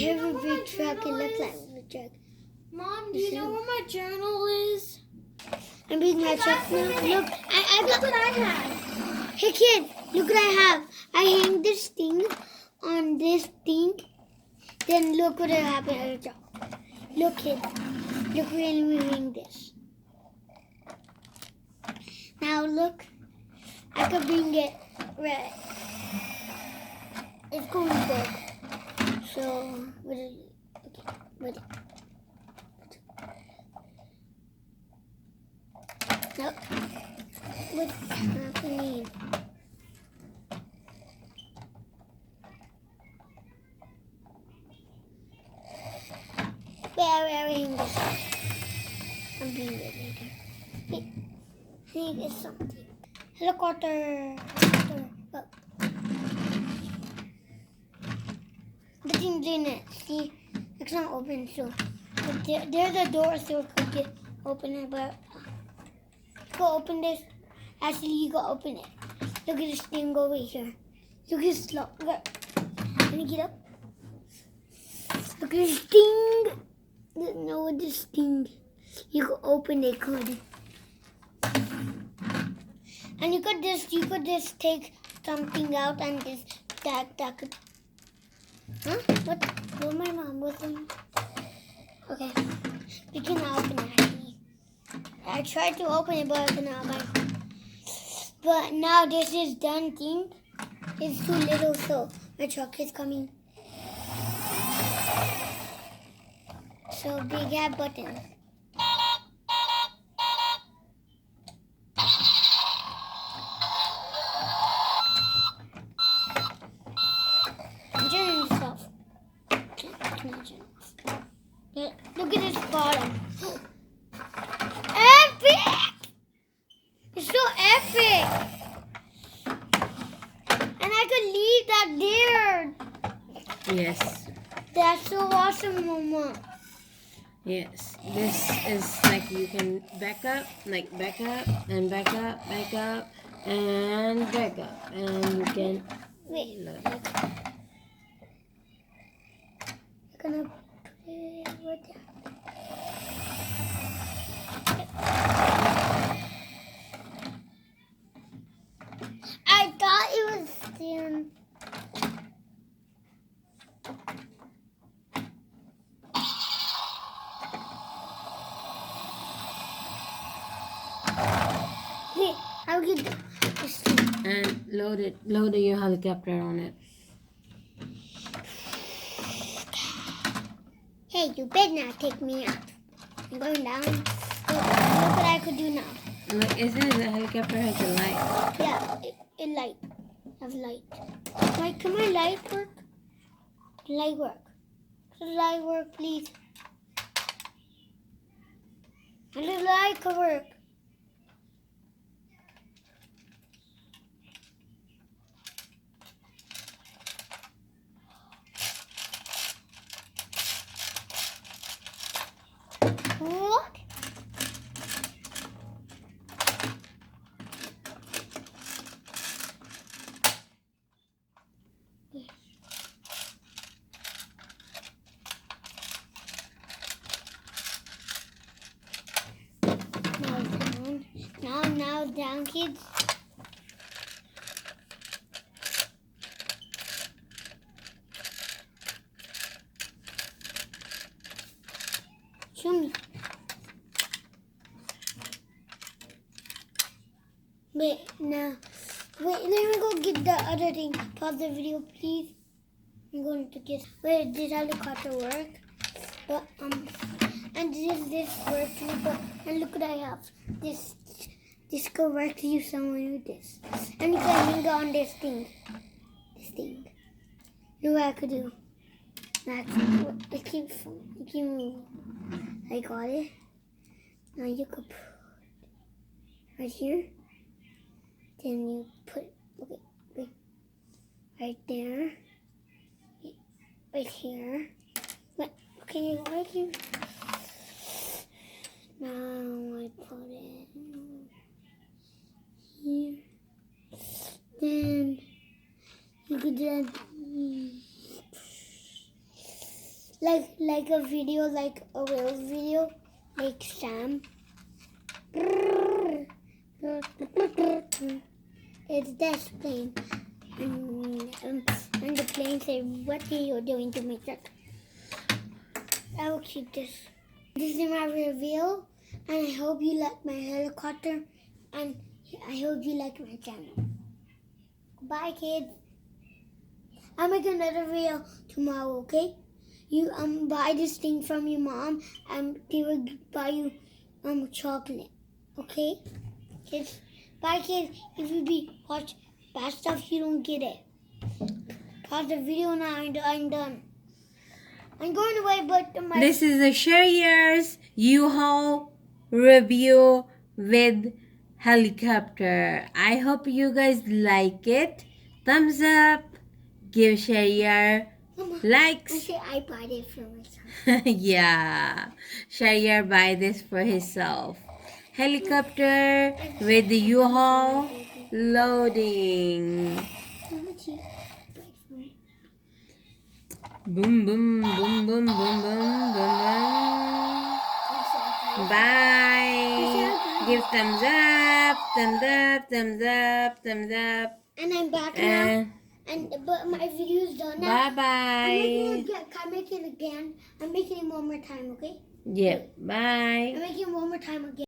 have a big truck. It looks like a big truck. Mom, do you know where my journal is? I'm being my truck now. Look, Look what I have. Hey kid, look what I have. I hang this thing on this thing. Then look what happened at the top. Look kid. Look when we hang this. Now look. I could bring it red. It's going big. So what is it? Okay, what? No. What's happening? Where are we in this? I'm being it later. Wait, I think it's something. Helicopter. Oh. The thing's in it. See? It's not open, so. But there's a door, so we could get open it, but. Go open this. Actually, you go open it. Look at this thing over here. Look at this. Look. Can you get up? Look at this thing. No, with this thing. You could open it, could. And you could just take something out and just that could. Huh? What? What my mom was saying? Okay. We can open it. I tried to open it, but I could not. But now this is done thing. It's too little, so my truck is coming. So big have buttons. I'm turning this off. Look at this bottom. Epic! It's so epic! And I could leave that there. Yes. That's so awesome, Mama. Yes. This is like you can back up, back up, and back up, and back up. And you can... Wait. Look. I'm gonna put it right there. I thought it was still. Wait, I'll get this thing. And load your helicopter on it. Hey, you better not take me out. I'm going down. Look what I could do now. Look, isn't it the helicopter has a light? Yeah, it light. Have light. Like, can my light work? Light work. Can the light work, please? And the light could work. What? Now down, kids. Show me. Wait, now. Wait, let me go get the other thing. Pause the video, please. I'm going to get. Wait, did helicopter work? But and this work too. But and look what I have. This could work to use someone with this. And you can hang on this thing. This thing. Look what I could do. It keeps moving. I got it. Now you could put right here. Then you put right there. Right here. Okay, right here. Now I put it here. Then you could just like a video, like a real video, like Sam. It's this plane, and the plane say, "What are you doing to my truck?" I will keep this. This is my reveal, and I hope you like my helicopter, and I hope you like my channel. Bye, kids. I'll make another video tomorrow, okay? You buy this thing from your mom, and they will buy you chocolate, okay? Kids, bye, kids. If you watch bad stuff, you don't get it. Pause the video now. I'm done. I'm going away, but This is a Sharier's U-Haul review with helicopter. I hope you guys like it. Thumbs up. Give Sharier likes. I say I bought it for myself. Yeah. Sharier buy this for himself. Helicopter with the U-Haul loading. Boom, boom, boom, boom, boom, boom, boom, boom. Bye. Give thumbs up, thumbs up, thumbs up, thumbs up. And I'm back now. But my video's done now. Bye-bye. I'm making it again. I'm making it one more time, okay? Yep. Bye. I'm making it one more time again.